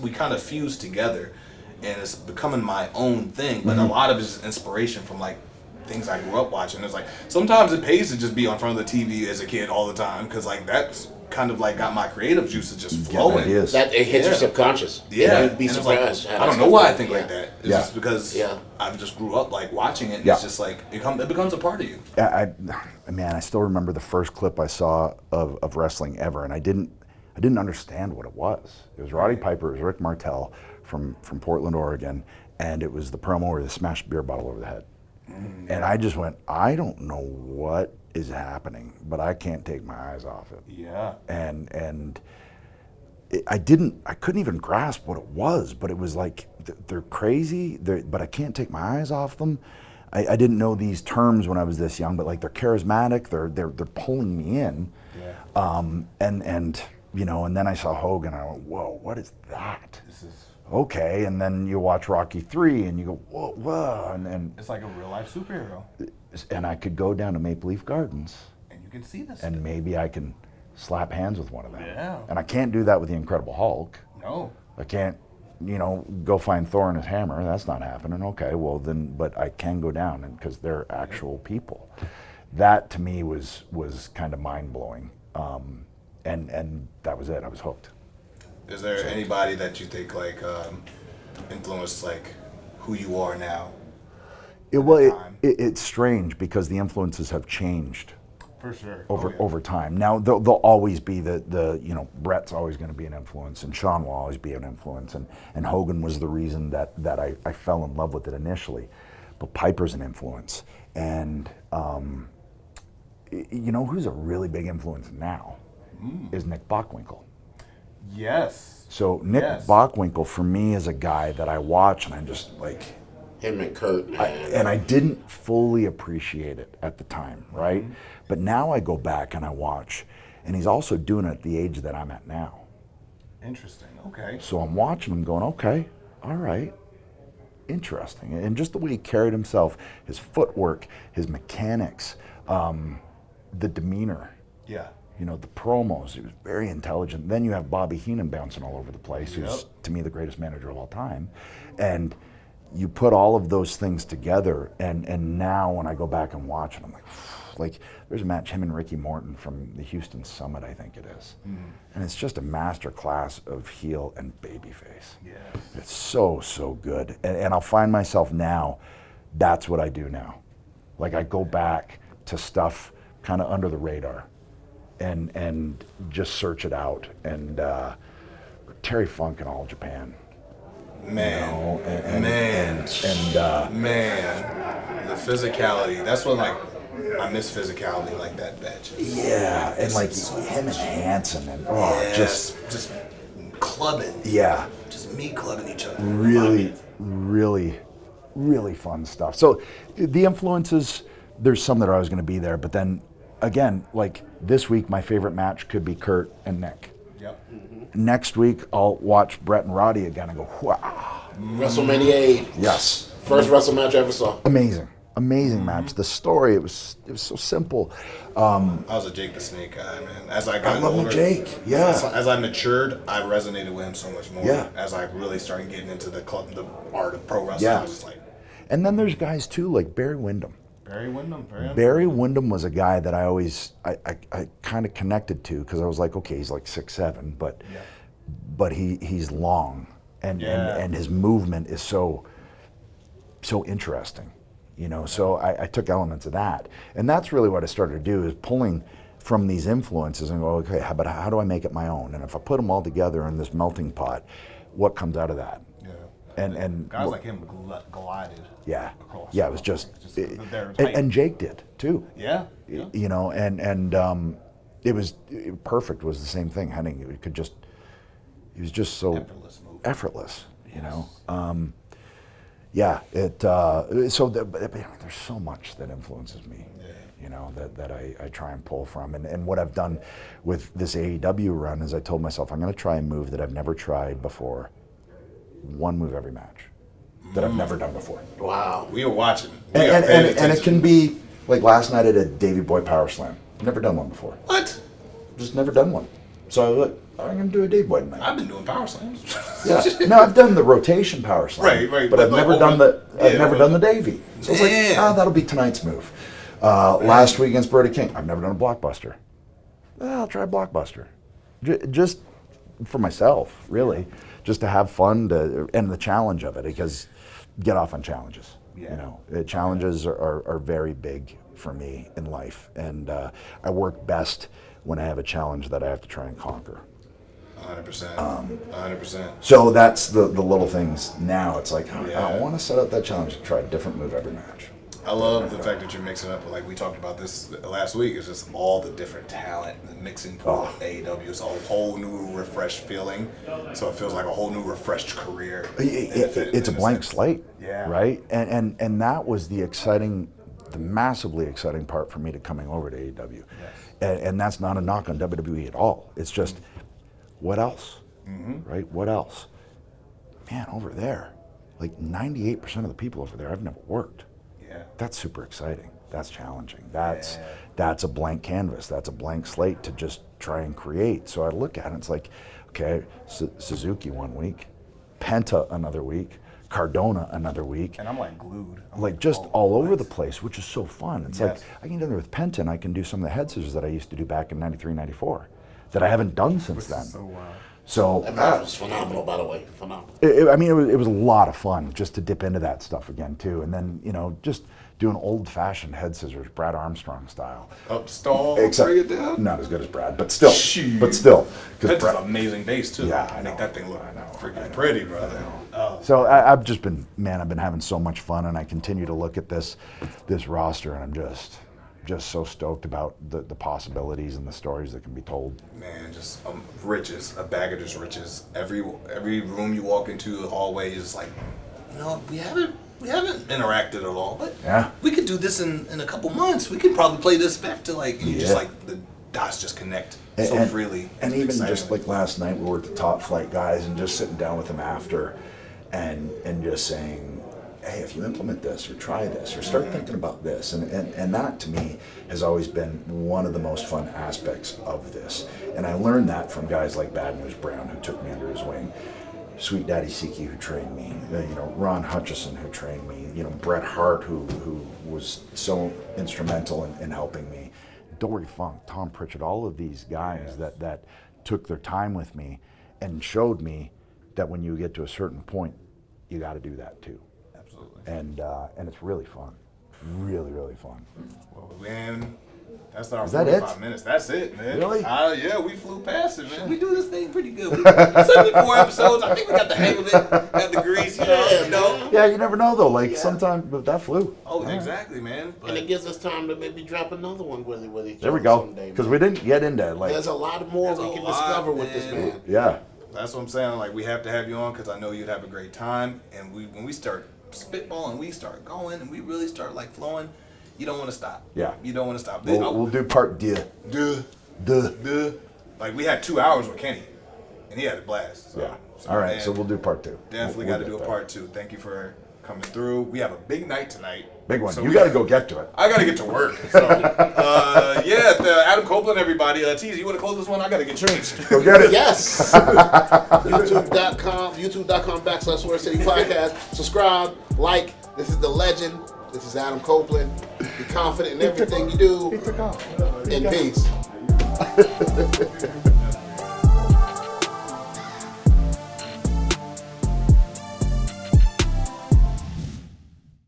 Speaker 2: we kind of fused together, and it's becoming my own thing. But a lot of it is inspiration from like things I grew up watching. It's like sometimes it pays to just be on front of the TV as a kid all the time, because like that's kind of like got my creative juices just flowing.
Speaker 4: That it hits your subconscious. You'd be surprised.
Speaker 2: Like, I don't know why I think like that. It's just because I just grew up like watching it, and it's just like it becomes a part of you.
Speaker 3: I still remember the first clip I saw of wrestling ever, and I didn't understand what it was. It was Roddy Piper, it was Rick Martel from Portland, Oregon, and it was the promo where they smashed a beer bottle over the head. And I just went, I don't know what is happening, but I can't take my eyes off it. And I couldn't even grasp what it was, but it was like, they're crazy, but I can't take my eyes off them. I didn't know these terms when I was this young, but like they're charismatic, they're pulling me in. And then I saw Hogan, and I went, whoa, what is that? This is okay. And then you watch Rocky 3, and you go, whoa, and
Speaker 2: it's like a real life superhero.
Speaker 3: And I could go down to Maple Leaf Gardens,
Speaker 2: and you can see this,
Speaker 3: and maybe I can slap hands with one of them.
Speaker 2: Yeah.
Speaker 3: And I can't do that with the Incredible Hulk.
Speaker 2: No.
Speaker 3: I can't, go find Thor and his hammer. That's not happening. Okay, well then, but I can go down, and because they're actual people. That to me was kind of mind blowing. And that was it. I was hooked.
Speaker 2: Is there anybody that you think like influenced like who you are now?
Speaker 3: It's strange because the influences have changed.
Speaker 2: For sure.
Speaker 3: Over time. Now there'll always be the Brett's always going to be an influence, and Sean will always be an influence, and Hogan was the reason that I fell in love with it initially, but Piper's an influence, and who's a really big influence now is Nick Bockwinkel.
Speaker 2: Yes.
Speaker 3: So Nick Bockwinkel for me is a guy that I watch, and I'm just like
Speaker 4: him and Kurt.
Speaker 3: And I didn't fully appreciate it at the time, right? But now I go back and I watch, and he's also doing it at the age that I'm at now.
Speaker 2: Interesting. Okay.
Speaker 3: So I'm watching him going, okay, all right, interesting. And just the way he carried himself, his footwork, his mechanics, the demeanor.
Speaker 2: Yeah.
Speaker 3: You know, the promos, he was very intelligent. Then you have Bobby Heenan bouncing all over the place, who's, to me, the greatest manager of all time. And you put all of those things together, and now when I go back and watch it, I'm like, there's a match, him and Ricky Morton from the Houston Summit, I think it is. And it's just a master class of heel and babyface.
Speaker 2: Yeah.
Speaker 3: It's so, so good. And I'll find myself now, that's what I do now. Like, I go back to stuff kind of under the radar and just search it out. And Terry Funk in All Japan.
Speaker 2: Man,
Speaker 3: you know,
Speaker 2: man,
Speaker 3: and
Speaker 2: the physicality. That's when, like, I miss physicality like that batch.
Speaker 3: Yeah, and like him and Hanson and just
Speaker 2: clubbing.
Speaker 3: Yeah,
Speaker 2: just me clubbing each other.
Speaker 3: Really, really, really fun stuff. So the influences, there's some that are always going to be there, but then again, like this week, my favorite match could be Kurt and Nick.
Speaker 2: Yep.
Speaker 3: Next week, I'll watch Brett and Roddy again and go, wow.
Speaker 4: WrestleMania 8.
Speaker 3: Yes.
Speaker 4: First wrestle match I ever saw.
Speaker 3: Amazing match. The story, it was so simple.
Speaker 2: I was a Jake the Snake guy, man. As I got
Speaker 3: I love
Speaker 2: older,
Speaker 3: Jake. Yeah.
Speaker 2: As I matured, I resonated with him so much more.
Speaker 3: Yeah.
Speaker 2: As I really started getting into the art of pro wrestling,
Speaker 3: Yeah.
Speaker 2: I was just like.
Speaker 3: And then there's guys too, like Barry Windham.
Speaker 2: Barry
Speaker 3: Windham was a guy that I always, I kind of connected to, because I was like, okay, he's like 6'7", but he's long, and his movement is so interesting, you know. So I took elements of that, and that's really what I started to do, is pulling from these influences and go, okay, how do I make it my own? And if I put them all together in this melting pot, what comes out of that? And
Speaker 2: guys like him glided.
Speaker 3: Yeah,
Speaker 2: across
Speaker 3: it was just
Speaker 2: tight.
Speaker 3: and Jake did too.
Speaker 2: Yeah.
Speaker 3: You know, and it was perfect. Was the same thing. Henning, he was just so effortless. You know, So there's so much that influences me. You know, that I try and pull from, and what I've done with this AEW run is I told myself I'm going to try a move that I've never tried before. One move every match that I've never done before.
Speaker 4: Wow.
Speaker 2: We were watching.
Speaker 3: And it can be, like last night I did Davey Boy Power Slam. Never done one before.
Speaker 2: What?
Speaker 3: Just never done one. So I was like, I'm going to do a Davey Boy tonight.
Speaker 2: I've been doing power slams.
Speaker 3: Yeah. No, I've done the rotation Power Slam.
Speaker 2: Right.
Speaker 3: But I've never done the Davey. So I was like, that'll be tonight's move. Last week against Brody King, I've never done a blockbuster. I'll try a blockbuster. Just for myself, really. Just to have fun and the challenge of it, because get off on challenges. You know, challenges are very big for me in life, and I work best when I have a challenge that I have to try and conquer.
Speaker 2: 100%. 100%.
Speaker 3: So that's the little things. Now it's like, I want to set up that challenge to try a different move every match.
Speaker 2: I love the fact that you're mixing up, like we talked about this last week, it's just all the different talent, the mixing pool of AEW. It's a whole new refreshed feeling. So it feels like a whole new refreshed career.
Speaker 3: It's a blank slate,
Speaker 2: yeah.
Speaker 3: Right? And that was the massively exciting part for me to coming over to AEW. Yes. And that's not a knock on WWE at all. It's just, what else? Right? What else? Man, over there, like 98% of the people over there I've never worked. That's super exciting. That's challenging. That's a blank canvas. That's a blank slate to just try and create. So I look at it, it's like, okay, Suzuki 1 week, Penta another week, Cardona another week.
Speaker 2: And I'm like glued.
Speaker 3: Like just all over the place, which is so fun. It's like, I can do there with Penta, and I can do some of the head scissors that I used to do back in 93, 94 that I haven't done since then.
Speaker 2: So wild.
Speaker 3: So
Speaker 4: that match was phenomenal, by the way. Phenomenal.
Speaker 3: It was a lot of fun just to dip into that stuff again too, and then just doing old-fashioned head scissors, Brad Armstrong style.
Speaker 2: Upstall,
Speaker 3: except
Speaker 2: bring it down.
Speaker 3: Not as good as Brad, but still.
Speaker 2: Shoot.
Speaker 3: That's
Speaker 2: an amazing bass too.
Speaker 3: Yeah,
Speaker 2: I think that thing looked freaking pretty, brother.
Speaker 3: So I've been having so much fun, and I continue to look at this roster, and I'm just so stoked about the possibilities and the stories that can be told.
Speaker 2: Man, just riches, a bag of just riches. Every room you walk into, the hallway is like, we haven't interacted at all, but we could do this in a couple months. We could probably play this back to just like the dots just connect
Speaker 3: And
Speaker 2: freely.
Speaker 3: And
Speaker 2: It's
Speaker 3: even
Speaker 2: exciting.
Speaker 3: just like last night, we were at the Top Flight guys and just sitting down with them after and just saying, hey, if you implement this or try this or start thinking about this. And that to me has always been one of the most fun aspects of this. And I learned that from guys like Bad News Brown, who took me under his wing. Sweet Daddy Siki, who trained me, Ron Hutchison, who trained me, Bret Hart, who was so instrumental in helping me, Dory Funk, Tom Pritchard, all of these guys that took their time with me and showed me that when you get to a certain point, you got to do that too.
Speaker 2: Absolutely.
Speaker 3: And it's really fun, really, really fun.
Speaker 2: Well, man, that's our
Speaker 3: Is that
Speaker 2: 45
Speaker 3: it?
Speaker 2: minutes. That's it, man.
Speaker 3: Really?
Speaker 2: Yeah, we flew past it, man. We do this thing pretty good. 74 episodes. I think we got the hang of it. Got the grease, you know.
Speaker 3: Yeah, you never know though. Like sometimes, but that flew.
Speaker 2: Oh, exactly, man. But
Speaker 4: And it gives us time to maybe drop another one with each
Speaker 3: There we
Speaker 4: other
Speaker 3: go.
Speaker 4: someday,
Speaker 3: Because
Speaker 4: man.
Speaker 3: we didn't get into like.
Speaker 4: There's a lot more
Speaker 2: There's
Speaker 4: we
Speaker 2: a
Speaker 4: can
Speaker 2: lot,
Speaker 4: discover with this
Speaker 2: man.
Speaker 4: man.
Speaker 3: Yeah.
Speaker 2: that's what I'm saying. Like, we have to have you on because I know you'd have a great time. And when we start spitballing, we start going, and we really start like flowing. You don't want to stop.
Speaker 3: Yeah.
Speaker 2: You don't want to stop.
Speaker 3: We'll do part D.
Speaker 2: Duh. Like, we had 2 hours with Kenny, and he had a blast. So,
Speaker 3: Yeah. All right.
Speaker 2: man,
Speaker 3: So we'll do part 2.
Speaker 2: definitely
Speaker 3: We'll
Speaker 2: got to
Speaker 3: get
Speaker 2: do a
Speaker 3: there.
Speaker 2: part 2. Thank you for coming through. We have a big night tonight.
Speaker 3: Big one.
Speaker 2: So
Speaker 3: You
Speaker 2: we
Speaker 3: got to go get to it.
Speaker 2: I got to get to work. So, Adam Copeland, everybody. Tease, you want to close this one? I got to get changed.
Speaker 3: Go get it.
Speaker 4: Yes. YouTube.com/Swerve City Podcast. Subscribe, like. This is the legend. This is Adam Copeland. Be confident in everything you do.
Speaker 3: He took off.
Speaker 4: In peace.